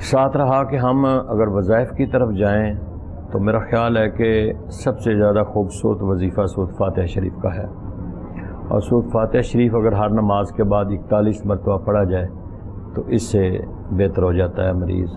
ساتھ رہا کہ ہم اگر وظائف کی طرف جائیں تو میرا خیال ہے کہ سب سے زیادہ خوبصورت وظیفہ سورۃ فاتحہ شریف کا ہے، اور سورۃ فاتحہ شریف اگر ہر نماز کے بعد 41 مرتبہ پڑھا جائے تو اس سے بہتر ہو جاتا ہے مریض،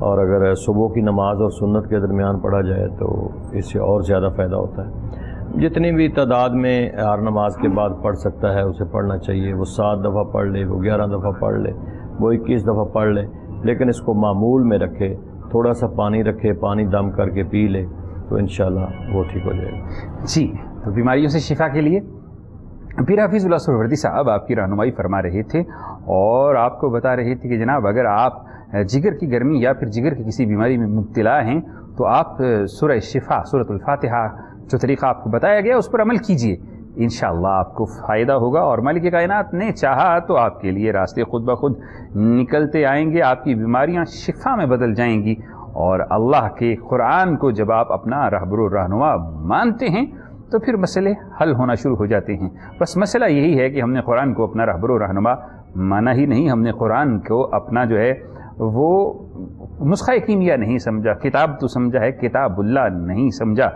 اور اگر صبح کی نماز اور سنت کے درمیان پڑھا جائے تو اس سے اور زیادہ فائدہ ہوتا ہے۔ جتنی بھی تعداد میں ہر نماز کے بعد پڑھ سکتا ہے اسے پڑھنا چاہیے، وہ 7 دفعہ پڑھ لے، وہ 11 دفعہ پڑھ لے، وہ 21 دفعہ پڑھ لے، لیکن اس کو معمول میں رکھے، تھوڑا سا پانی رکھے، پانی دم کر کے پی لے تو انشاءاللہ وہ ٹھیک ہو جائے گا۔ جی، تو بیماریوں سے شفا کے لیے پیر حفیظ اللہ سہروردی صاحب آپ کی رہنمائی فرما رہے تھے، اور آپ کو بتا رہے تھے کہ جناب اگر آپ جگر کی گرمی یا پھر جگر کی کسی بیماری میں مبتلا ہیں تو آپ سورہ شفا، سورۃ الفاتحہ جو طریقہ آپ کو بتایا گیا اس پر عمل کیجئے، انشاءاللہ آپ کو فائدہ ہوگا، اور مالک کائنات نے چاہا تو آپ کے لیے راستے خود بخود نکلتے آئیں گے، آپ کی بیماریاں شفا میں بدل جائیں گی، اور اللہ کے قرآن کو جب آپ اپنا رہبر و رہنما مانتے ہیں تو پھر مسئلے حل ہونا شروع ہو جاتے ہیں۔ بس مسئلہ یہی ہے کہ ہم نے قرآن کو اپنا رہبر و رہنما مانا ہی نہیں، ہم نے قرآن کو اپنا جو ہے وہ نسخہ کیمیا نہیں سمجھا، کتاب تو سمجھا ہے، کتاب اللہ نہیں سمجھا،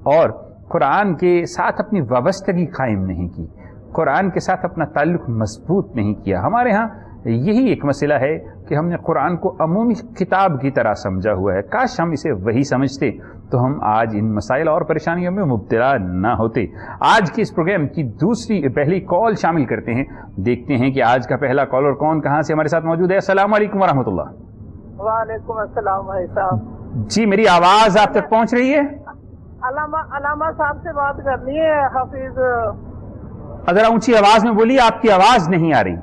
اور قرآن کے ساتھ اپنی وابستگی قائم نہیں کی، قرآن کے ساتھ اپنا تعلق مضبوط نہیں کیا۔ ہمارے ہاں یہی ایک مسئلہ ہے کہ ہم نے قرآن کو عمومی کتاب کی طرح سمجھا ہوا ہے، کاش ہم اسے وہی سمجھتے تو ہم آج ان مسائل اور پریشانیوں میں مبتلا نہ ہوتے۔ آج کے اس پروگرام کی پہلی کال شامل کرتے ہیں، دیکھتے ہیں کہ آج کا پہلا کالر کون کہاں سے ہمارے ساتھ موجود ہے۔ السلام علیکم ورحمۃ اللہ۔ وعلیکم السلام بھائی صاحب۔ جی، میری آواز آپ تک پہنچ رہی ہے؟ علامہ صاحب سے بات کرنی ہے حفیظ۔ ذرا اونچی آواز میں بولیے، آپ کی آواز نہیں آ رہی۔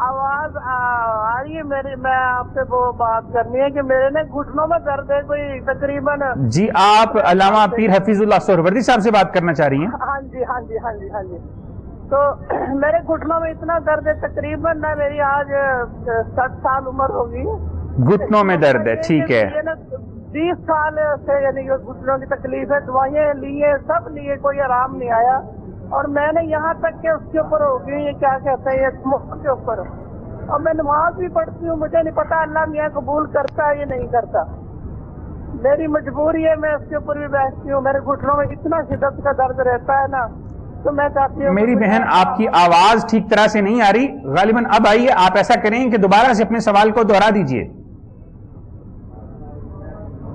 آواز آ رہی ہے میری، میں آپ سے وہ بات کرنی ہے کہ میرے نے گھٹنوں میں درد ہے کوئی تقریباً۔ جی، آپ علامہ پیر حفیظ اللہ سہروردی صاحب سے بات کرنا چاہ رہی ہیں؟ ہاں جی ہاں جی ہاں جی ہاں جی۔ تو میرے گھٹنوں میں اتنا درد ہے، تقریباً نہ میری آج 60 سال عمر ہوگی۔ گھٹنوں میں درد ہے، ٹھیک ہے۔ 20 سال سے یعنی گھٹنوں کی تکلیف ہے، دوائیں لیے، سب لیے، کوئی آرام نہیں آیا، اور میں نے یہاں تک کہ اس کے اوپر ہو گئی، یہ کیا کہتے ہیں، موت کے اوپر، اور میں نماز بھی پڑھتی ہوں، مجھے نہیں پتا اللہ میاں قبول کرتا ہے یا نہیں کرتا، میری مجبوری ہے، میں اس کے اوپر بھی بیٹھتی ہوں، میرے گھٹنوں میں اتنا شدت کا درد رہتا ہے نا، تو میں چاہتی ہوں۔ میری بہن، آپ کی آواز ٹھیک طرح سے نہیں آ رہی، غالباً اب آئیے، آپ ایسا کریں کہ دوبارہ سے اپنے سوال کو دوہرا دیجئے۔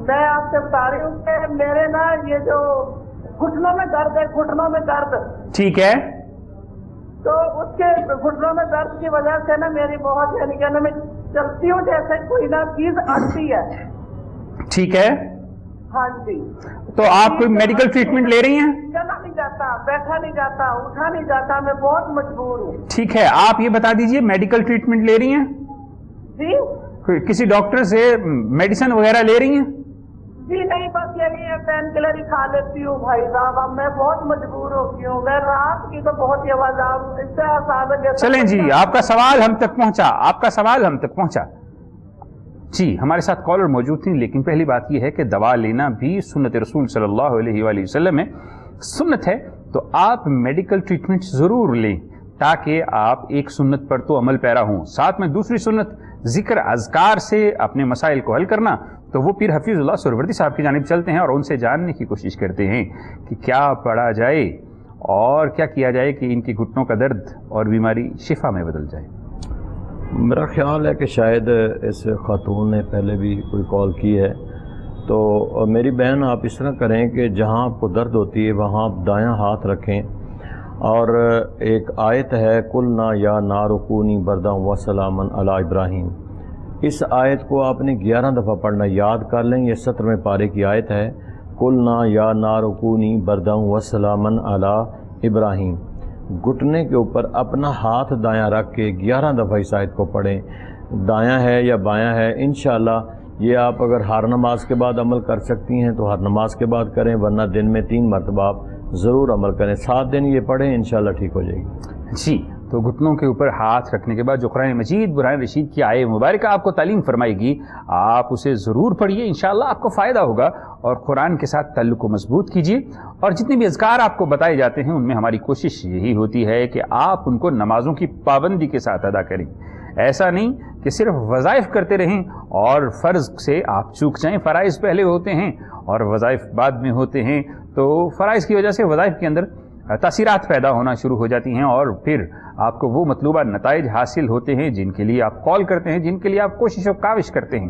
میں آپ سے بتا رہی ہوں کہ میرے نا یہ جو گھٹنوں میں درد ہے، گھٹنوں میں درد، ٹھیک ہے، تو اس کے گھٹنوں میں درد کی وجہ سے نا میری بہت یعنی کہ میں چلتی ہوں جیسے کوئی نہ چیز اڑتی ہے۔ ٹھیک ہے، ہاں جی۔ تو آپ کوئی میڈیکل ٹریٹمنٹ لے رہی ہیں؟ چلا نہیں جاتا، بیٹھا نہیں جاتا، اٹھا نہیں جاتا، میں بہت مجبور ہوں۔ ٹھیک ہے، آپ یہ بتا دیجئے میڈیکل ٹریٹمنٹ لے رہی ہیں؟ جی کسی ڈاکٹر سے میڈیسن وغیرہ لے رہی ہیں؟ جی نہیں، بس یہی ہے، پین کلر ہی کھا لیتی ہوں بھائی صاحب، اب میں بہت مجبور ہوتی ہوں، میں رات کی تو بہت ہی آوازدار ہوں، اس سے آسان ہے جیسے۔ چلیں جی، آپ کا سوال ہم تک پہنچا، آپ کا سوال ہم تک پہنچا۔ جی، ہمارے ساتھ کالر موجود تھیں، لیکن پہلی بات یہ ہے کہ دوا لینا بھی سنت رسول صلی اللہ علیہ وآلہ وسلم میں سنت ہے، تو آپ میڈیکل ٹریٹمنٹ ضرور لیں تاکہ آپ ایک سنت پر تو عمل پیرا ہوں، ساتھ میں دوسری سنت ذکر اذکار سے اپنے مسائل کو حل کرنا، تو وہ پیر حفیظ اللہ سہروردی صاحب کی جانب چلتے ہیں اور ان سے جاننے کی کوشش کرتے ہیں کہ کیا پڑھا جائے اور کیا کیا جائے کہ ان کے گھٹنوں کا درد اور بیماری شفا میں بدل جائے۔ میرا خیال ہے کہ شاید اس خاتون نے پہلے بھی کوئی کال کی ہے، تو میری بہن آپ اس طرح کریں کہ جہاں آپ کو درد ہوتی ہے وہاں آپ دایاں ہاتھ رکھیں، اور ایک آیت ہے قُلْنَا يَا نَارُ كُونِي بَرْدًا وَسَلَامًا عَلَىٰ ابراہیم، اس آیت کو آپ نے 11 دفعہ پڑھنا، یاد کر لیں، یہ 17ویں پارے کی آیت ہے، قُلْنَا يَا نَارُ كُونِي بَرْدًا وَسَلَامًا عَلَىٰ ابراہیم۔ گھٹنے کے اوپر اپنا ہاتھ دایاں رکھ کے 11 دفعہ اس آیت کو پڑھیں، دایاں ہے یا بایاں ہے، انشاءاللہ یہ آپ اگر ہر نماز کے بعد عمل کر سکتی ہیں تو ہر نماز کے بعد کریں، ورنہ دن میں 3 مرتبہ آپ ضرور عمل کریں، 7 دن یہ پڑھیں، انشاءاللہ ٹھیک ہو جائے گی۔ جی، تو گھٹنوں کے اوپر ہاتھ رکھنے کے بعد جو قرآن مجید برہان رشید کی آیے مبارکہ آپ کو تعلیم فرمائے گی، آپ اسے ضرور پڑھیے، انشاءاللہ آپ کو فائدہ ہوگا، اور قرآن کے ساتھ تعلق کو مضبوط کیجیے۔ اور جتنے بھی اذکار آپ کو بتائے جاتے ہیں ان میں ہماری کوشش یہی ہوتی ہے کہ آپ ان کو نمازوں کی پابندی کے ساتھ ادا کریں، ایسا نہیں کہ صرف وظائف کرتے رہیں اور فرض سے آپ چوک جائیں۔ فرائض پہلے ہوتے ہیں اور وظائف بعد میں ہوتے ہیں، تو فرائض کی وجہ سے وظائف کے اندر تاثیرات پیدا ہونا شروع ہو جاتی ہیں، اور پھر آپ کو وہ مطلوبہ نتائج حاصل ہوتے ہیں جن کے لیے آپ کال کرتے ہیں، جن کے لیے آپ کوشش و کاوش کرتے ہیں،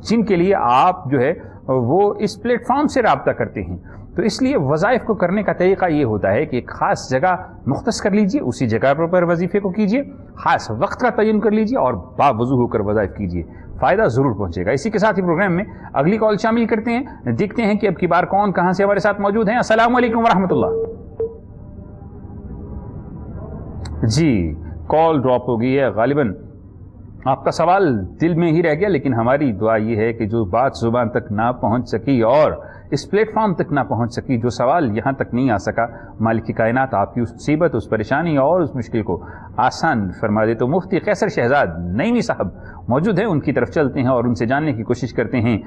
جن کے لیے آپ جو ہے وہ اس پلیٹ فارم سے رابطہ کرتے ہیں۔ تو اس لیے وظائف کو کرنے کا طریقہ یہ ہوتا ہے کہ ایک خاص جگہ مختص کر لیجئے، اسی جگہ پر وظیفے کو کیجئے، خاص وقت کا تعین کر لیجئے اور باوضو ہو کر وظائف کیجئے، فائدہ ضرور پہنچے گا۔ اسی کے ساتھ ہی پروگرام میں اگلی کال شامل کرتے ہیں، دیکھتے ہیں کہ اب کی بار کون کہاں سے ہمارے ساتھ موجود ہیں۔ السلام علیکم ورحمۃ اللہ۔ جی کال ڈراپ ہو گئی ہے، غالباً آپ کا سوال دل میں ہی رہ گیا، لیکن ہماری دعا یہ ہے کہ جو بات زبان تک نہ پہنچ سکی اور اس پلیٹ فارم تک نہ پہنچ سکی، جو سوال یہاں تک نہیں آ سکا، مالک کائنات آپ کی اس مصیبت، اس پریشانی اور اس مشکل کو آسان فرما دے۔ تو مفتی قیصر شہزاد نعیمی صاحب موجود ہیں، ان کی طرف چلتے ہیں اور ان سے جاننے کی کوشش کرتے ہیں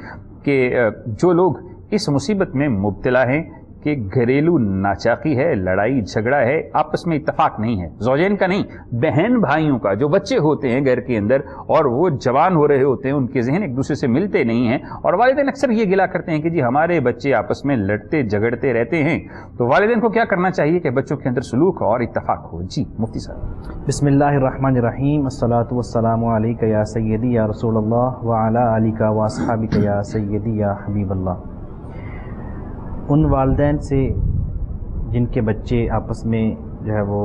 کہ جو لوگ اس مصیبت میں مبتلا ہیں کہ گھریلو ناچاقی ہے، لڑائی جھگڑا ہے، آپس میں اتفاق نہیں ہے، زوجین کا نہیں، بہن بھائیوں کا، جو بچے ہوتے ہیں گھر کے اندر اور وہ جوان ہو رہے ہوتے ہیں، ان کے ذہن ایک دوسرے سے ملتے نہیں ہیں، اور والدین اکثر یہ گلا کرتے ہیں کہ جی ہمارے بچے آپس میں لڑتے جھگڑتے رہتے ہیں، تو والدین کو کیا کرنا چاہیے کہ بچوں کے اندر سلوک اور اتفاق ہو؟ جی مفتی صاحب۔ بسم اللہ الرحمن الرحیم، الصلاۃ والسلام علیک یا سیدی یا رسول اللہ وعلی آلک و اصحابک یا سیدی یا حبیب اللہ۔ ان والدین سے جن کے بچے آپس میں جو ہے وہ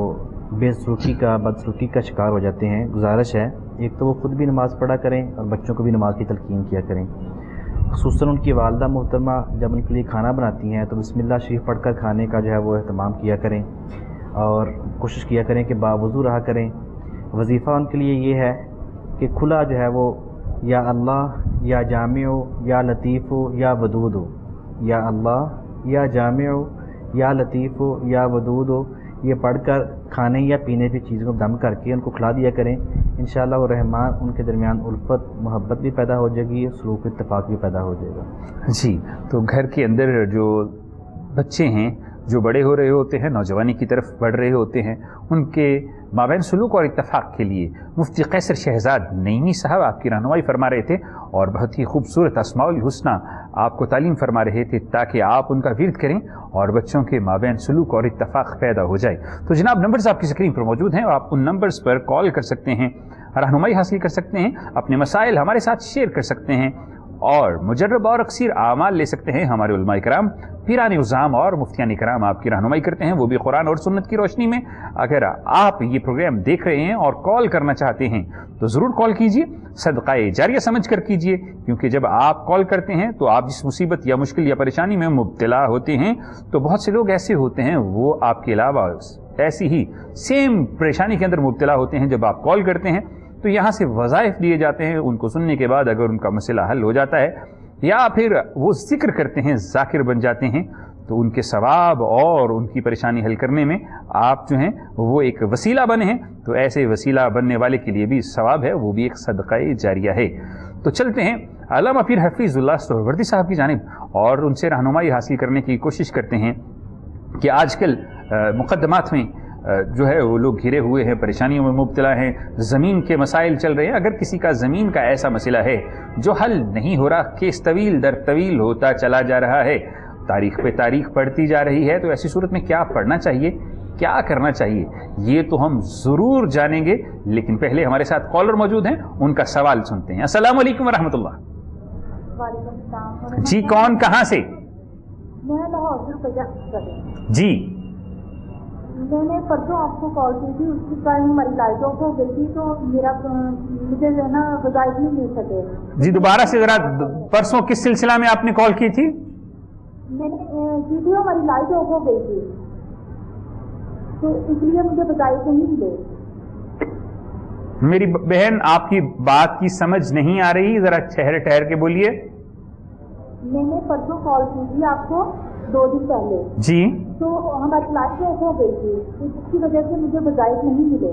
بے سلوکی کا بدسلوکی کا شکار ہو جاتے ہیں، گزارش ہے ایک تو وہ خود بھی نماز پڑھا کریں اور بچوں کو بھی نماز کی تلقین کیا کریں، خصوصاً ان کی والدہ محترمہ جب ان کے لیے کھانا بناتی ہیں تو بسم اللہ شریف پڑھ کر کھانے کا جو ہے وہ اہتمام کیا کریں اور کوشش کیا کریں کہ باوضو رہا کریں۔ وظیفہ ان کے لیے یہ ہے کہ کھلا جو ہے وہ یا اللہ یا جامع یا لطیف یا ودود، یا اللہ یا جامع یا لطیف یا ودود، یہ پڑھ کر کھانے یا پینے کی چیزوں کو دم کر کے ان کو کھلا دیا کریں۔ انشاءاللہ وہ رحمان ان کے درمیان الفت محبت بھی پیدا ہو جائے گی، سلوک اتفاق بھی پیدا ہو جائے گا۔ جی تو گھر کے اندر جو بچے ہیں، جو بڑے ہو رہے ہوتے ہیں، نوجوانی کی طرف بڑھ رہے ہوتے ہیں، ان کے مابین سلوک اور اتفاق کے لیے مفتی قیصر شہزاد نعیمی صاحب آپ کی رہنمائی فرما رہے تھے اور بہت ہی خوبصورت اسماء الحسنہ آپ کو تعلیم فرما رہے تھے تاکہ آپ ان کا ورد کریں اور بچوں کے مابین سلوک اور اتفاق پیدا ہو جائے۔ تو جناب نمبرز آپ کی اسکرین پر موجود ہیں اور آپ ان نمبرز پر کال کر سکتے ہیں، رہنمائی حاصل کر سکتے ہیں، اپنے مسائل ہمارے ساتھ شیئر کر سکتے ہیں اور مجرب اور اکثر اعمال لے سکتے ہیں۔ ہمارے علماء کرام، پیران عظام اور مفتیان کرام آپ کی رہنمائی کرتے ہیں، وہ بھی قرآن اور سنت کی روشنی میں۔ اگر آپ یہ پروگرام دیکھ رہے ہیں اور کال کرنا چاہتے ہیں تو ضرور کال کیجئے، صدقہ جاریہ سمجھ کر کیجئے، کیونکہ جب آپ کال کرتے ہیں تو آپ جس مصیبت یا مشکل یا پریشانی میں مبتلا ہوتے ہیں تو بہت سے لوگ ایسے ہوتے ہیں وہ آپ کے علاوہ ایسی ہی سیم پریشانی کے اندر مبتلا ہوتے ہیں۔ جب آپ کال کرتے ہیں تو یہاں سے وظائف دیے جاتے ہیں، ان کو سننے کے بعد اگر ان کا مسئلہ حل ہو جاتا ہے یا پھر وہ ذکر کرتے ہیں، ذاکر بن جاتے ہیں، تو ان کے ثواب اور ان کی پریشانی حل کرنے میں آپ جو ہیں وہ ایک وسیلہ بنے ہیں، تو ایسے وسیلہ بننے والے کے لیے بھی ثواب ہے، وہ بھی ایک صدقہ جاریہ ہے۔ تو چلتے ہیں علامہ پیر حفیظ اللہ سہروردی صاحب کی جانب اور ان سے رہنمائی حاصل کرنے کی کوشش کرتے ہیں کہ آج کل مقدمات میں جو ہے وہ لوگ گھرے ہوئے ہیں، پریشانیوں میں مبتلا ہیں، زمین کے مسائل چل رہے ہیں۔ اگر کسی کا زمین کا ایسا مسئلہ ہے جو حل نہیں ہو رہا، کیس طویل در طویل ہوتا چلا جا رہا ہے، تاریخ پہ تاریخ پڑھتی جا رہی ہے، تو ایسی صورت میں کیا پڑھنا چاہیے، کیا کرنا چاہیے، یہ تو ہم ضرور جانیں گے، لیکن پہلے ہمارے ساتھ کالر موجود ہیں، ان کا سوال سنتے ہیں۔ السلام علیکم ورحمۃ اللہ۔ وعلیکم السلام۔ جی کون کہاں سے؟ میں لاہور سے سیاست جی میں نے پرسوں آپ کو کال کی تھی، اس کی ٹائم ہماری لائٹ آف ہو گئی تھی، تو میرا مجھے جو ہے نا وظائف نہیں مل سکے۔ جی دوبارہ سے ذرا، پرسوں کس سلسلہ میں آپ نے کال کی تھی؟ میں نے کی تھی، ہماری لائٹ آف ہو گئی تھی تو اس لیے مجھے وظائف نہیں ملے۔ میری بہن آپ کی بات کی سمجھ نہیں آ رہی، ذرا ٹھہر کے بولیے۔ میں نے پرسوں کال کی تھی آپ کو 2 دن پہلے، جی تو ہماری لائٹ آف ہو گئی تھی، اس کی وجہ سے مجھے وظائف نہیں ملے۔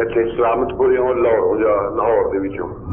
ਇੱਥੇ ਸਲਾਮਤਪੁਰ ਲਾਹੌਰ ਦੇ ਵਿੱਚੋਂ।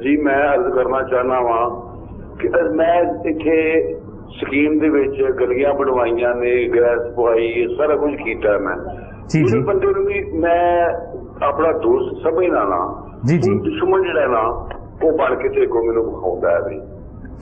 ਜੀ ਮੈਂ ਅਰਜ਼ ਕਰਨਾ ਚਾਹਨਾ ਵਾਂ ਕਿ ਮੈਂ ਇੱਥੇ ਸਕੀਮ ਦੇ ਵਿੱਚ ਗਲੀਆਂ ਬਣਵਾਈਆਂ ਨੇ, ਗੈਸ ਪਵਾਈ, ਸਾਰਾ ਕੁਝ ਕੀਤਾ ਮੈਂ। ਜੀ ਜੀ ਬੰਦੇ ਨੂੰ ਵੀ ਮੈਂ ਆਪਣਾ ਦੋਸਤ ਸਮਝਣਾ ਨਾ, ਜੀ ਜੀ ਦੁਸ਼ਮਣ ਜਿਹੜਾ ਨਾ ਉਹ ਬਣ ਕੇ ਤੇ ਕੋ ਮੈਨੂੰ ਵਿਖਾਉਂਦਾ ਹੈ ਵੀ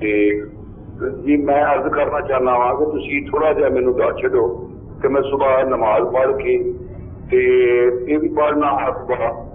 ਤੇ ਜੀ ਮੈਂ ਅਰਜ਼ ਕਰਨਾ ਚਾਹਨਾ ਵਾਂ ਕਿ ਤੁਸੀਂ ਥੋੜਾ ਜਿਹਾ ਮੈਨੂੰ ਦੱਸ ਛੱਡੋ ਕਿ ਮੈਂ ਸੁਬਾਹ ਨਮਾਜ਼ ਪੜ੍ਹ ਕੇ ਤੇ ਇਹ ਵੀ ਪੜ੍ਹਨਾ ਅਸਬਾ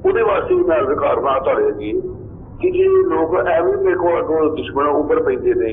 ਉਹਦੇ ਵਾਸਤੇ ਵੀ ਮੈਂ ਅਰਜ਼ ਕਰਨਾ ਤੁਹਾਡੇ ਜੀ ਕਿ ਜੇ ਲੋਕ ਐਵੇਂ ਮੇਰੇ ਕੋਲ ਅੱਗੋਂ ਦੁਸ਼ਮਣ ਉੱਪਰ ਪੈਂਦੇ ਨੇ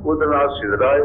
ਉਹਦਾ ਨਾਮ ਸਿਦਰਾ ਹੈ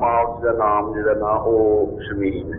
ਮਾਂ ਦਾ ਨਾਮ ਜਿਹੜਾ ਨਾ ਉਹ ਸ਼ਮੀਲ ਹੈ।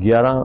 11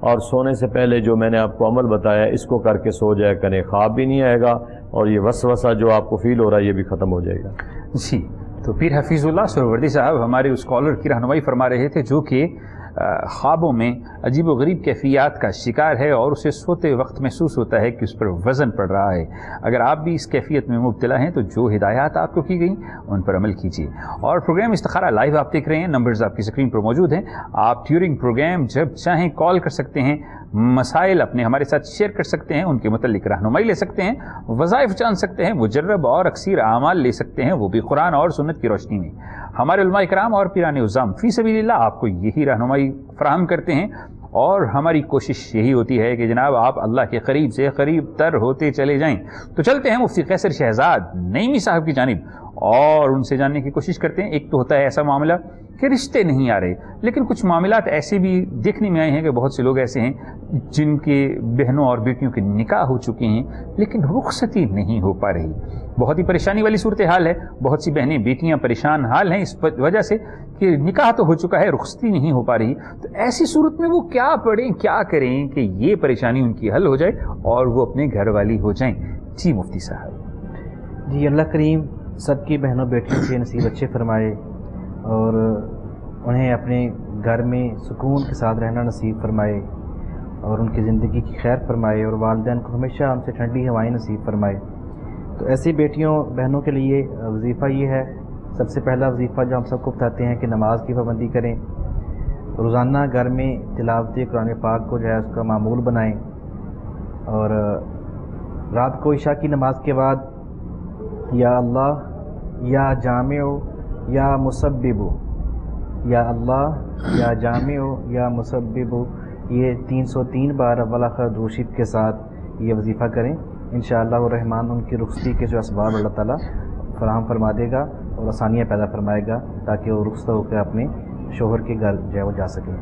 اور سونے سے پہلے جو میں نے آپ کو عمل بتایا اس کو کر کے سو جایا کریں، خواب بھی نہیں آئے گا اور یہ وسوسہ جو آپ کو فیل ہو رہا ہے یہ بھی ختم ہو جائے گا۔ جی، تو پیر حفیظ اللہ سہروردی صاحب ہمارے اس کالر کی رہنمائی فرما رہے تھے جو کہ خوابوں میں عجیب و غریب کیفیات کا شکار ہے اور اسے سوتے وقت محسوس ہوتا ہے کہ اس پر وزن پڑ رہا ہے۔ اگر آپ بھی اس کیفیت میں مبتلا ہیں تو جو ہدایات آپ کو کی گئیں ان پر عمل کیجیے۔ اور پروگرام استخارہ لائیو آپ دیکھ رہے ہیں، نمبرز آپ کی اسکرین پر موجود ہیں، آپ ڈیورنگ پروگرام جب چاہیں کال کر سکتے ہیں، مسائل اپنے ہمارے ساتھ شیئر کر سکتے ہیں، ان کے متعلق رہنمائی لے سکتے ہیں، وظائف جان سکتے ہیں، مجرب اور اکثیر اعمال لے سکتے ہیں، وہ بھی قرآن اور سنت کی روشنی میں۔ ہمارے علماء کرام اور پیران عظام فی سبیل اللہ آپ کو یہی رہنمائی فراہم کرتے ہیں، اور ہماری کوشش یہی ہوتی ہے کہ جناب آپ اللہ کے قریب سے قریب تر ہوتے چلے جائیں۔ تو چلتے ہیں مفتی قیصر شہزاد نعیمی صاحب کی جانب اور ان سے جاننے کی کوشش کرتے ہیں۔ ایک تو ہوتا ہے ایسا معاملہ کہ رشتے نہیں آ رہے، لیکن کچھ معاملات ایسے بھی دیکھنے میں آئے ہیں کہ بہت سے لوگ ایسے ہیں جن کے بہنوں اور بیٹیوں کے نکاح ہو چکے ہیں لیکن رخصتی نہیں ہو پا رہی۔ بہت ہی پریشانی والی صورتحال ہے، بہت سی بہنیں بیٹیاں پریشان حال ہیں اس وجہ سے کہ نکاح تو ہو چکا ہے، رخصتی نہیں ہو پا رہی۔ تو ایسی صورت میں وہ کیا پڑھیں، کیا کریں کہ یہ پریشانی ان کی حل ہو جائے اور وہ اپنے گھر والی ہو جائیں؟ جی مفتی صاحب۔ جی، اللہ کریم سب کی بہنوں بیٹیوں کے نصیب اچھے فرمائے اور انہیں اپنے گھر میں سکون کے ساتھ رہنا نصیب فرمائے اور ان کی زندگی کی خیر فرمائے اور والدین کو ہمیشہ ان سے ٹھنڈی ہوائیں نصیب فرمائے۔ تو ایسی بیٹیوں بہنوں کے لیے وظیفہ یہ ہے، سب سے پہلا وظیفہ جو ہم سب کو بتاتے ہیں کہ نماز کی پابندی کریں، روزانہ گھر میں تلاوت قرآن پاک کو جو ہے اس کا معمول بنائیں، اور رات کو عشاء کی نماز کے بعد یا اللہ یا جامع یا مسبب، یا اللہ یا جامع یا مسبب، یہ 303 بار اول آخر درود شریف کے ساتھ یہ وظیفہ کریں۔ انشاءاللہ الرحمن ان کی رخصتی کے جو اسباب اللہ تعالیٰ فراہم فرما دے گا اور آسانیاں پیدا فرمائے گا تاکہ وہ رخصت ہو کے اپنے شوہر کے گھر جو ہے وہ جا سکیں۔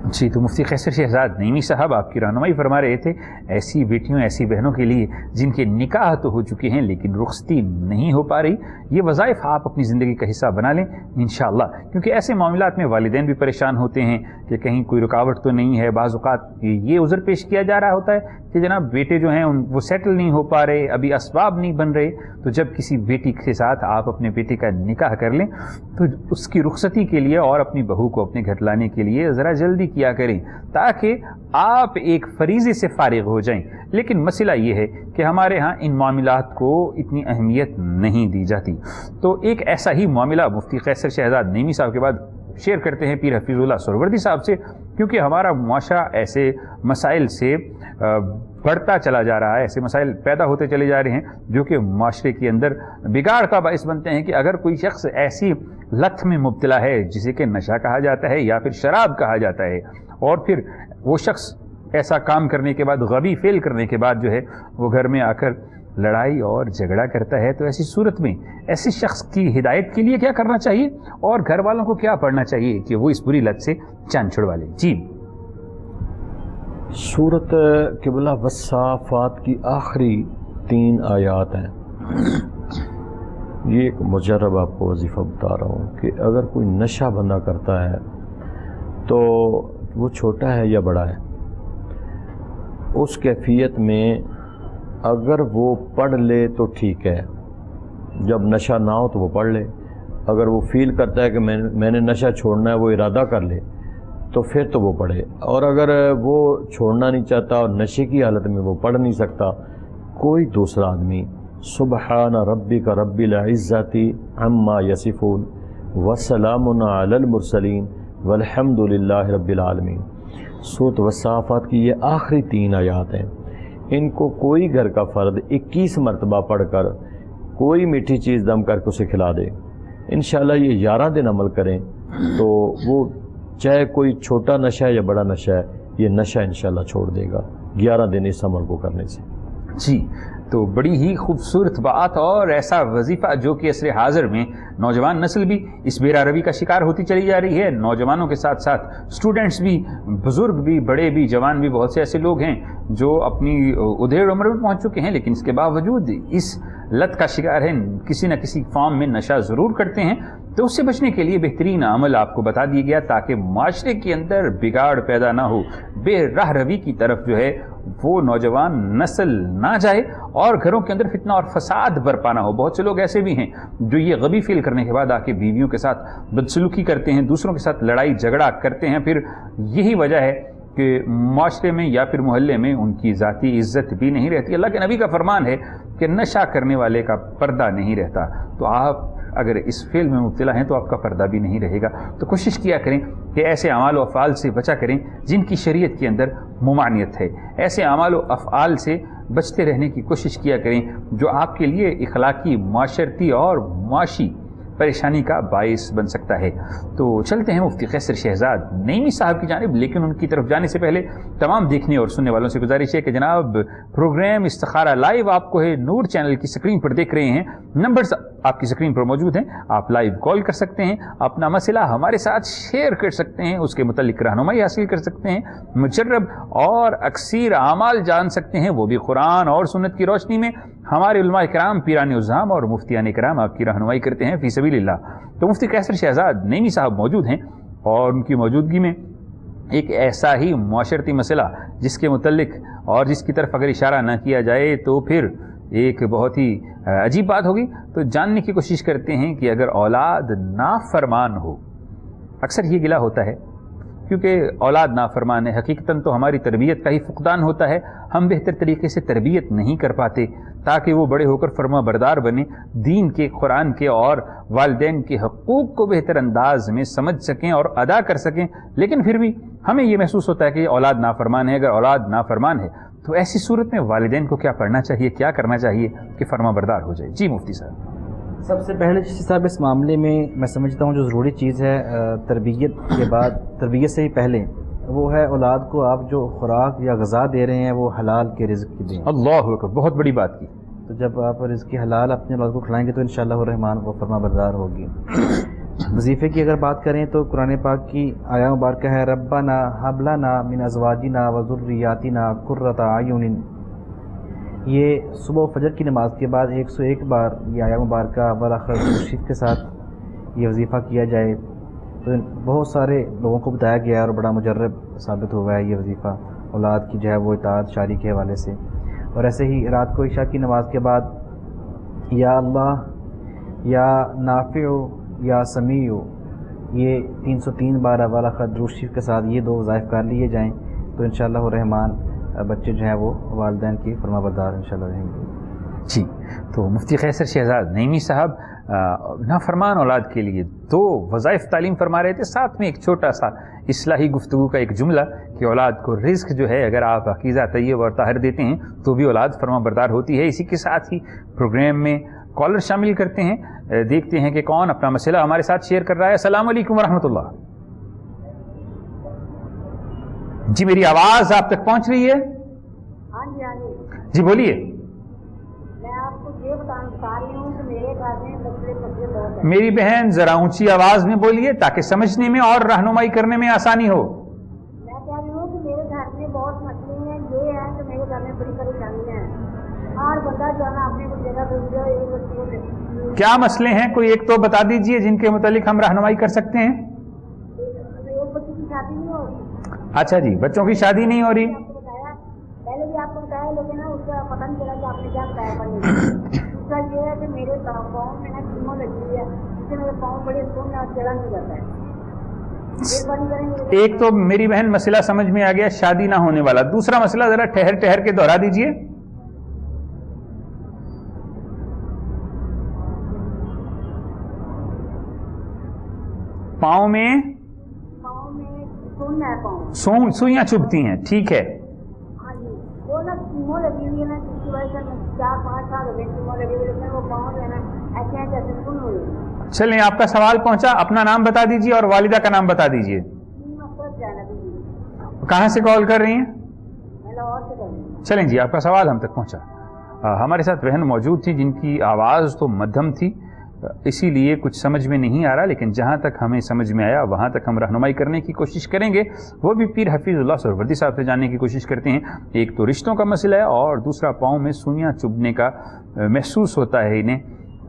جی، تو مفتی قیصر شہزاد نعیمی صاحب آپ کی رہنمائی فرما رہے تھے ایسی بیٹیوں ایسی بہنوں کے لیے جن کے نکاح تو ہو چکے ہیں لیکن رخصتی نہیں ہو پا رہی، یہ وظائف آپ اپنی زندگی کا حصہ بنا لیں انشاءاللہ، کیونکہ ایسے معاملات میں والدین بھی پریشان ہوتے ہیں کہ کہیں کوئی رکاوٹ تو نہیں ہے۔ بعض اوقات یہ عذر پیش کیا جا رہا ہوتا ہے کہ جناب بیٹے جو ہیں وہ سیٹل نہیں ہو پا رہے، ابھی اسباب نہیں بن رہے۔ تو جب کسی بیٹی کے ساتھ آپ اپنے بیٹے کا نکاح کر لیں تو اس کی رخصتی کے لیے اور اپنی بہو کو اپنے گھر لانے کے لیے ذرا جلدی کیا کریں تاکہ آپ ایک فریضے سے فارغ ہو جائیں۔ لیکن مسئلہ یہ ہے کہ ہمارے ہاں ان معاملات کو اتنی اہمیت نہیں دی جاتی۔ تو ایک ایسا ہی معاملہ مفتی قیصر شہزاد نعیمی صاحب کے بعد شیئر کرتے ہیں پیر حفیظ اللہ سہروردی صاحب سے، کیونکہ ہمارا معاشرہ ایسے مسائل سے بڑھتا چلا جا رہا ہے، ایسے مسائل پیدا ہوتے چلے جا رہے ہیں جو کہ معاشرے کے اندر بگاڑ کا باعث بنتے ہیں کہ اگر کوئی شخص ایسی لت میں مبتلا ہے جسے کہ نشہ کہا جاتا ہے یا پھر شراب کہا جاتا ہے، اور پھر وہ شخص ایسا کام کرنے کے بعد غبی فیل کرنے کے بعد جو ہے وہ گھر میں آ کر لڑائی اور جھگڑا کرتا ہے، تو ایسی صورت میں ایسے شخص کی ہدایت کے لیے کیا کرنا چاہیے اور گھر والوں کو کیا پڑھنا چاہیے کہ وہ اس بری لت سے جان چھڑوا لیں؟ جی، سورۃ قبلہ والصافات کی آخری 3 آیات ہیں۔ یہ ایک مجرب آپ کو وظیفہ بتا رہا ہوں کہ اگر کوئی نشہ بندہ کرتا ہے تو وہ چھوٹا ہے یا بڑا ہے، اس کیفیت میں اگر وہ پڑھ لے تو ٹھیک ہے، جب نشہ نہ ہو تو وہ پڑھ لے۔ اگر وہ فیل کرتا ہے کہ میں نے نشہ چھوڑنا ہے، وہ ارادہ کر لے تو پھر تو وہ پڑھے، اور اگر وہ چھوڑنا نہیں چاہتا اور نشے کی حالت میں وہ پڑھ نہیں سکتا، کوئی دوسرا آدمی سبحان ربک رب العزت عما یصفون وسلام علی المرسلین والحمد للہ رب العالمین، سورۃ والصافات کی یہ آخری 3 آیات ہیں۔ ان کو کوئی گھر کا فرد 21 مرتبہ پڑھ کر کوئی میٹھی چیز دم کر کے اسے کھلا دے، انشاءاللہ یہ 11 دن عمل کریں تو وہ چاہے کوئی چھوٹا نشہ ہے یا بڑا نشہ ہے، یہ نشہ انشاءاللہ چھوڑ دے گا 11 دن اس عمل کو کرنے سے۔ جی، تو بڑی ہی خوبصورت بات اور ایسا وظیفہ جو کہ عصر حاضر میں نوجوان نسل بھی اس بے روی کا شکار ہوتی چلی جا رہی ہے، نوجوانوں کے ساتھ ساتھ اسٹوڈنٹس بھی، بزرگ بھی، بڑے بھی، جوان بھی، بہت سے ایسے لوگ ہیں جو اپنی ادھیڑ عمر میں پہنچ چکے ہیں لیکن اس کے باوجود اس لت کا شکار ہے، کسی نہ کسی فارم میں نشہ ضرور کرتے ہیں، تو اس سے بچنے کے لیے بہترین عمل آپ کو بتا دیا گیا تاکہ معاشرے کے اندر بگاڑ پیدا نہ ہو، بے راہ روی کی طرف جو ہے وہ نوجوان نسل نہ جائے اور گھروں کے اندر فتنہ اور فساد برپا نہ ہو۔ بہت سے لوگ ایسے بھی ہیں جو یہ غبی فیل کرنے کے بعد آ کے بیویوں کے ساتھ بدسلوکی کرتے ہیں، دوسروں کے ساتھ لڑائی جھگڑا کرتے ہیں، پھر یہی وجہ ہے کہ معاشرے میں یا پھر محلے میں ان کی ذاتی عزت بھی نہیں رہتی۔ اللہ کے نبی کا فرمان ہے کہ نشہ کرنے والے کا پردہ نہیں رہتا، تو آپ اگر اس فعل میں مبتلا ہیں تو آپ کا پردہ بھی نہیں رہے گا۔ تو کوشش کیا کریں کہ ایسے اعمال و افعال سے بچا کریں جن کی شریعت کے اندر ممانعت ہے، ایسے اعمال و افعال سے بچتے رہنے کی کوشش کیا کریں جو آپ کے لیے اخلاقی، معاشرتی اور معاشی پریشانی کا باعث بن سکتا ہے۔ تو چلتے ہیں مفتی قیصر شہزاد نعیمی صاحب کی جانب، لیکن ان کی طرف جانے سے پہلے تمام دیکھنے اور سننے والوں سے گزارش ہے کہ جناب پروگرام استخارہ لائیو آپ کو ہے نور چینل کی سکرین پر دیکھ رہے ہیں، نمبرز آپ کی سکرین پر موجود ہیں، آپ لائیو کال کر سکتے ہیں، اپنا مسئلہ ہمارے ساتھ شیئر کر سکتے ہیں، اس کے متعلق رہنمائی حاصل کر سکتے ہیں، مجرب اور اکثیر اعمال جان سکتے ہیں، وہ بھی قرآن اور سنت کی روشنی میں۔ ہمارے علماء کرام، پیران عظام اور مفتیان کرام آپ کی رہنمائی کرتے ہیں فی سبیل اللہ۔ تو مفتی قیصر شہزاد نعیمی صاحب موجود ہیں اور ان کی موجودگی میں ایک ایسا ہی معاشرتی مسئلہ جس کے متعلق اور جس کی طرف اگر اشارہ نہ کیا جائے تو پھر ایک بہت ہی عجیب بات ہوگی، تو جاننے کی کوشش کرتے ہیں کہ اگر اولاد نافرمان ہو، اکثر یہ گلہ ہوتا ہے کیونکہ اولاد نافرمان ہے، حقیقتاً تو ہماری تربیت کا ہی فقدان ہوتا ہے، ہم بہتر طریقے سے تربیت نہیں کر پاتے تاکہ وہ بڑے ہو کر فرما بردار بنے، دین کے، قرآن کے اور والدین کے حقوق کو بہتر انداز میں سمجھ سکیں اور ادا کر سکیں، لیکن پھر بھی ہمیں یہ محسوس ہوتا ہے کہ اولاد نافرمان ہے۔ اگر اولاد نافرمان ہے تو ایسی صورت میں والدین کو کیا پڑھنا چاہیے، کیا کرنا چاہیے کہ فرما بردار ہو جائے؟ جی مفتی صاحب۔ سب سے پہلے صاحب اس معاملے میں سمجھتا ہوں جو ضروری چیز ہے تربیت کے بعد، تربیت سے ہی پہلے، وہ ہے اولاد کو آپ جو خوراک یا غذا دے رہے ہیں وہ حلال کے رزق کی دیں۔ اللہ اکبر، بہت بڑی بات کی۔ تو جب آپ رزق حلال اپنے اولاد کو کھلائیں گے تو انشاءاللہ الرحمن وہ فرما بردار ہوگی۔ وظیفے کی اگر بات کریں تو قرآن پاک کی آیا مبارکہ ہے ربنا ہب لنا من ازواجنا وذریاتنا قرۃ اعین، یہ صبح و فجر کی نماز کے بعد 101 بار یہ آیا مبارکہ ولاخر شریف کے ساتھ یہ وظیفہ کیا جائے تو بہت سارے لوگوں کو بتایا گیا اور بڑا مجرب ثابت ہوا ہے یہ وظیفہ اولاد کی جو ہے وہ اطاعت شاری کے حوالے سے۔ اور ایسے ہی رات کو عشاء کی نماز کے بعد یا اللہ، یا نافع، یا سمیع، یہ 303 بار ولاخر درود شریف کے ساتھ یہ 2 وظائف کر لیے جائیں تو انشاءاللہ الرحمن بچے جو ہیں وہ والدین کی فرما بردار انشاءاللہ رہیں گے۔ جی، تو مفتی قیصر شہزاد نعیمی صاحب نافرمان اولاد کے لیے 2 وظائف تعلیم فرما رہے تھے، ساتھ میں ایک چھوٹا سا اصلاحی گفتگو کا ایک جملہ کہ اولاد کو رزق جو ہے اگر آپ پاکیزہ، طیب اور طاہر دیتے ہیں تو بھی اولاد فرما بردار ہوتی ہے۔ اسی کے ساتھ ہی پروگرام میں کالر شامل کرتے ہیں، دیکھتے ہیں کہ کون اپنا مسئلہ ہمارے ساتھ شیئر کر رہا ہے۔ السلام علیکم ورحمۃ اللہ۔ جی میری آواز آپ تک پہنچ رہی ہے؟ ہاں جی ہاں جی جی بولیے۔ میں آپ کو یہ بتانا چاہ رہی ہوں کہ میرے گھر میں بچے بہت ہیں۔ میری بہن ذرا اونچی آواز میں بولیے تاکہ سمجھنے میں اور رہنمائی کرنے میں آسانی ہو۔ میں کہہ رہی ہوں کہ میرے گھر میں بہت مسئلے ہیں، یہ ہے کہ میرے گھر میں بڑی پریشانیاں ہیں، ہر بندہ جو ہے نا اپنے کو جگہ دے دیا ایک بچے کو۔ کیا مسئلے ہیں؟ کوئی ایک تو بتا دیجئے جن کے متعلق ہم رہنمائی کر سکتے ہیں۔ ایک بچے کی شادی نہیں ہو رہی۔ اچھا جی، بچوں کی شادی نہیں ہو رہی۔ پہلے بھی آپ کو بتایا لیکن اس کا پتہ نہیں چلا کہ آپ نے کیا بتایا پڑھنے۔ دوسرا یہ ہے کہ میرے پاؤں میں نا کیمو لگی ہے، جس سے میرے پاؤں بڑے سونے اور چلا نہیں جاتا ہے۔ ایک تو میری بہن مسئلہ سمجھ میں آ گیا، شادی نہ ہونے والا۔ دوسرا مسئلہ ذرا ٹھہر ٹھہر کے دوہرا دیجئے۔ پاؤں میں سوئیاں چبھتی ہیں، ٹھیک ہے۔ ہاں جی، وہ نا کیمو لگی ہوئی ہے نا، جس کی وجہ سے 4-5 سال ہو گئے کیمو لگی ہوئی، لیکن وہ پاؤں جو ہے نا ایسے ہیں جیسے سن ہوئی۔ چلیں آپ کا سوال پہنچا، اپنا نام بتا دیجئے اور والدہ کا نام بتا دیجئے۔ کہاں سے کال کر رہی ہیں؟ میں لاہور سے کر رہی ہوں۔ چلیں جی، آپ کا سوال ہم تک پہنچا۔ ہمارے ساتھ بہن موجود تھی جن کی آواز تو مدھم تھی اسی لیے کچھ سمجھ میں نہیں آ رہا، لیکن جہاں تک ہمیں سمجھ میں آیا وہاں تک ہم رہنمائی کرنے کی کوشش کریں گے. وہ بھی پیر حفیظ اللہ سہروردی صاحب سے جاننے کی کوشش کرتے ہیں. ایک تو رشتوں کا مسئلہ ہے اور دوسرا پاؤں میں سوئیاں چبھنے کا محسوس ہوتا ہے انہیں.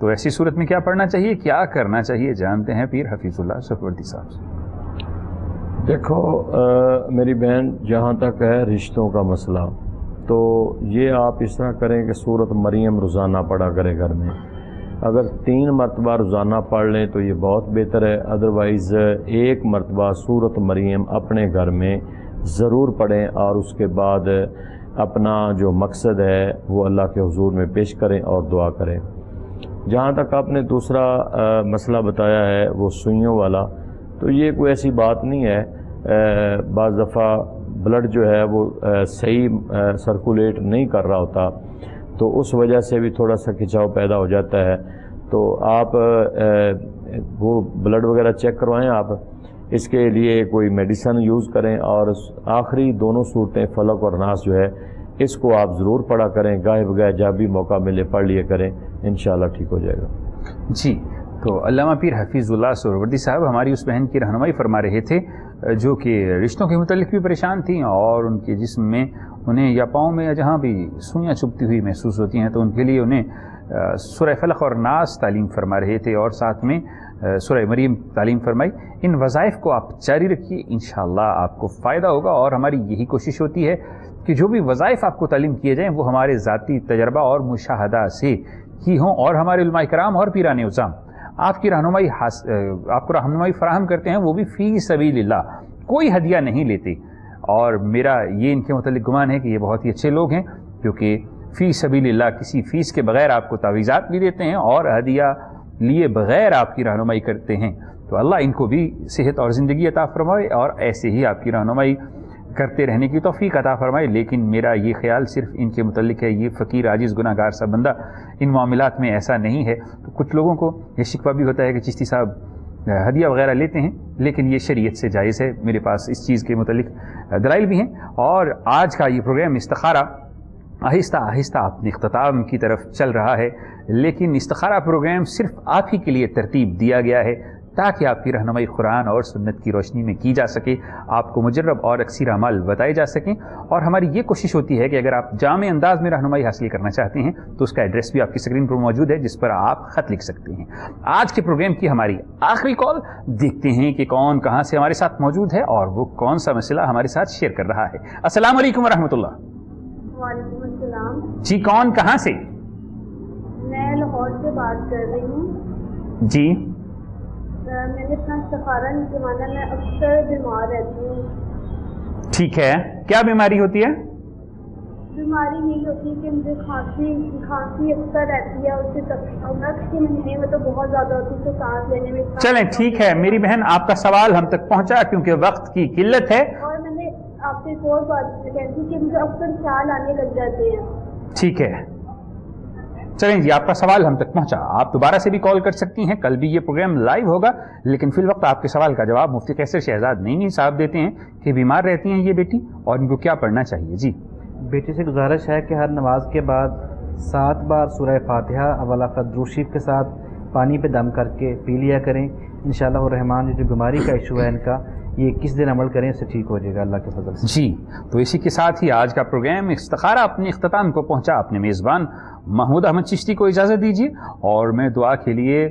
تو ایسی صورت میں کیا پڑھنا چاہیے، کیا کرنا چاہیے، جانتے ہیں پیر حفیظ اللہ سہروردی صاحب سے. دیکھو میری بہن، جہاں تک ہے رشتوں کا مسئلہ، تو یہ آپ اس طرح کریں کہ سورۃ مریم روزانہ پڑھا کریں گھر میں. اگر 3 مرتبہ روزانہ پڑھ لیں تو یہ بہت بہتر ہے. ادروائز 1 مرتبہ سورۃ مریم اپنے گھر میں ضرور پڑھیں اور اس کے بعد اپنا جو مقصد ہے وہ اللہ کے حضور میں پیش کریں اور دعا کریں. جہاں تک آپ نے دوسرا مسئلہ بتایا ہے وہ سوئیوں والا، تو یہ کوئی ایسی بات نہیں ہے. بعض دفعہ بلڈ جو ہے وہ صحیح سرکولیٹ نہیں کر رہا ہوتا، تو اس وجہ سے بھی تھوڑا سا کھچاؤ پیدا ہو جاتا ہے. تو آپ وہ بلڈ وغیرہ چیک کروائیں. آپ اس کے لیے کوئی میڈیسن یوز کریں اور آخری دونوں صورتیں فلق اور ناس جو ہے اس کو آپ ضرور پڑھا کریں. گاہے بگاہے جب بھی موقع ملے پڑھ لیے کریں، انشاءاللہ ٹھیک ہو جائے گا. جی، تو علامہ پیر حفیظ اللہ سہروردی صاحب ہماری اس بہن کی رہنمائی فرما رہے تھے جو کہ رشتوں کے متعلق بھی پریشان تھیں اور ان کے جسم میں انہیں یا پاؤں میں یا جہاں بھی سوئیاں چبھتی ہوئی محسوس ہوتی ہیں، تو ان کے لیے انہیں سورہ فلق اور ناس تعلیم فرما رہے تھے اور ساتھ میں سورہ مریم تعلیم فرمائی. ان وظائف کو آپ جاری رکھیے، انشاءاللہ آپ کو فائدہ ہوگا. اور ہماری یہی کوشش ہوتی ہے کہ جو بھی وظائف آپ کو تعلیم کیے جائیں وہ ہمارے ذاتی تجربہ اور مشاہدہ سے ہی ہوں، اور ہمارے علماء کرام اور پیران عظام آپ کی رہنمائی آپ کو رہنمائی فراہم کرتے ہیں، وہ بھی فی سبیل اللہ، کوئی ہدیہ نہیں لیتے. اور میرا یہ ان کے متعلق گمان ہے کہ یہ بہت ہی اچھے لوگ ہیں کیونکہ فی سبیل اللہ کسی فیس کے بغیر آپ کو تعویذات بھی دیتے ہیں اور ہدیہ لیے بغیر آپ کی رہنمائی کرتے ہیں. تو اللہ ان کو بھی صحت اور زندگی عطا فرمائے اور ایسے ہی آپ کی رہنمائی کرتے رہنے کی توفیق عطا فرمائے. لیکن میرا یہ خیال صرف ان کے متعلق ہے، یہ فقیر عاجز گناہ گار سا بندہ ان معاملات میں ایسا نہیں ہے. تو کچھ لوگوں کو یہ شکوہ بھی ہوتا ہے کہ چشتی صاحب ہدیہ وغیرہ لیتے ہیں، لیکن یہ شریعت سے جائز ہے. میرے پاس اس چیز کے متعلق دلائل بھی ہیں. اور آج کا یہ پروگرام استخارہ آہستہ آہستہ اپنے اختتام کی طرف چل رہا ہے، لیکن استخارہ پروگرام صرف آپ ہی کے لیے ترتیب دیا گیا ہے تاکہ آپ کی رہنمائی قرآن اور سنت کی روشنی میں کی جا سکے، آپ کو مجرب اور اکثر اعمال بتائے جا سکیں. اور ہماری یہ کوشش ہوتی ہے کہ اگر آپ جامع انداز میں رہنمائی حاصل کرنا چاہتے ہیں تو اس کا ایڈریس بھی آپ کی اسکرین پر موجود ہے جس پر آپ خط لکھ سکتے ہیں. آج کے پروگرام کی ہماری آخری کال، دیکھتے ہیں کہ کون کہاں سے ہمارے ساتھ موجود ہے اور وہ کون سا مسئلہ ہمارے ساتھ شیئر کر رہا ہے. السلام علیکم ورحمۃ اللہ. وعلیکم السلام جی، کون کہاں سے؟ میں لاہور سے بات کر رہی ہوں. جی، میں نے اپنا استخارہ نہیں کروانا، میں اکثر بیمار رہتی ہوں. ٹھیک ہے، کیا بیماری ہوتی ہے؟ بیماری یہی ہوتی ہے کہ مجھے کھانسی اکثر رہتی ہے، اس سے اگست کے مہینے میں تو بہت زیادہ ہوتی ہے، تو سانس لینے میں. چلیں ٹھیک ہے میری بہن، آپ کا سوال ہم تک پہنچا کیونکہ وقت کی قلت ہے. اور میں نے آپ سے ایک اور بات کہتی کہ مجھے اکثر خیال آنے لگ جاتے ہیں. ٹھیک ہے، چلیں جی، آپ کا سوال ہم تک پہنچا. آپ دوبارہ سے بھی کال کر سکتی ہیں، کل بھی یہ پروگرام لائیو ہوگا، لیکن فی الوقت آپ کے سوال کا جواب مفتی قیصر شہزاد نعیمی صاحب دیتے ہیں کہ بیمار رہتی ہیں یہ بیٹی اور ان کو کیا پڑھنا چاہیے. جی، بیٹی سے گزارش ہے کہ ہر نماز کے بعد 7 بار سورہ فاتحہ اول آخر درود شریف کے ساتھ پانی پہ دم کر کے پی لیا کریں. انشاءاللہ الرحمن جو بیماری کا ایشو ہے ان کا، یہ 21 دن عمل کریں، اس سے ٹھیک ہو جائے گا اللہ کے فضل سے. جی، تو اسی کے ساتھ ہی آج کا پروگرام استخارہ اپنے اختتام کو پہنچا. اپنے میزبان محمود احمد چشتی کو اجازت دیجیے اور میں دعا کے لیے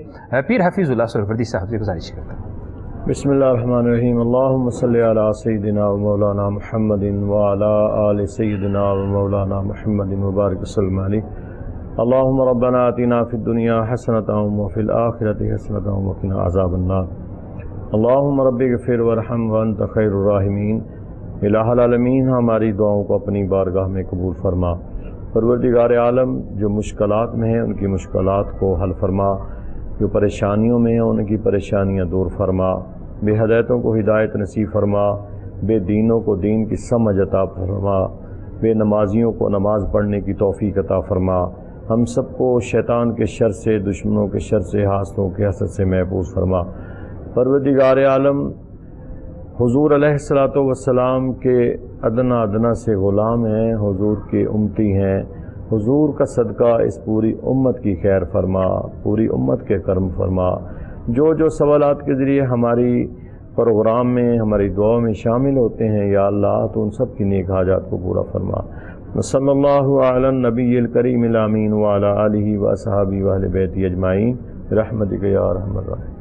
پیر حفیظ اللہ سہروردی صاحب سے گزارش کرتا ہوں. بسم اللہ الرحمن الرحیم. اللہم صلی علی سیدنا و مولانا محمد وعلی آل سیدنا و مولانا محمد مبارک وسلم علیہ. اللہم ربنا آتنا فی الدنیا حسنۃ وفی الآخرۃ حسنۃ وقنا عذاب النار. اللہم رب اغفر وارحم وانت خیر الراحمین. الہ العالمین ہماری دعاؤں کو اپنی بارگاہ میں قبول فرما. پروردگار عالم جو مشکلات میں ہیں ان کی مشکلات کو حل فرما، جو پریشانیوں میں ہیں ان کی پریشانیاں دور فرما، بے ہدایتوں کو ہدایت نصیب فرما، بے دینوں کو دین کی سمجھ عطا فرما، بے نمازیوں کو نماز پڑھنے کی توفیق عطا فرما. ہم سب کو شیطان کے شر سے، دشمنوں کے شر سے، حاسدوں کے حسد سے محفوظ فرما. پروردگار عالم حضور علیہ الصلاۃ والسلام کے ادنا سے غلام ہیں، حضور کے امتی ہیں، حضور کا صدقہ اس پوری امت کی خیر فرما، پوری امت کے کرم فرما۔ جو سوالات کے ذریعے ہماری پروگرام میں، ہماری دعاؤں میں شامل ہوتے ہیں، یا اللہ تو ان سب کی نیک حاجات کو پورا فرما۔ صلی اللہ علی النبی الکریم الامین وعلی آلہ واصحابہ واہل بیتہ اجمعین برحمتک یا ارحم الراحمین۔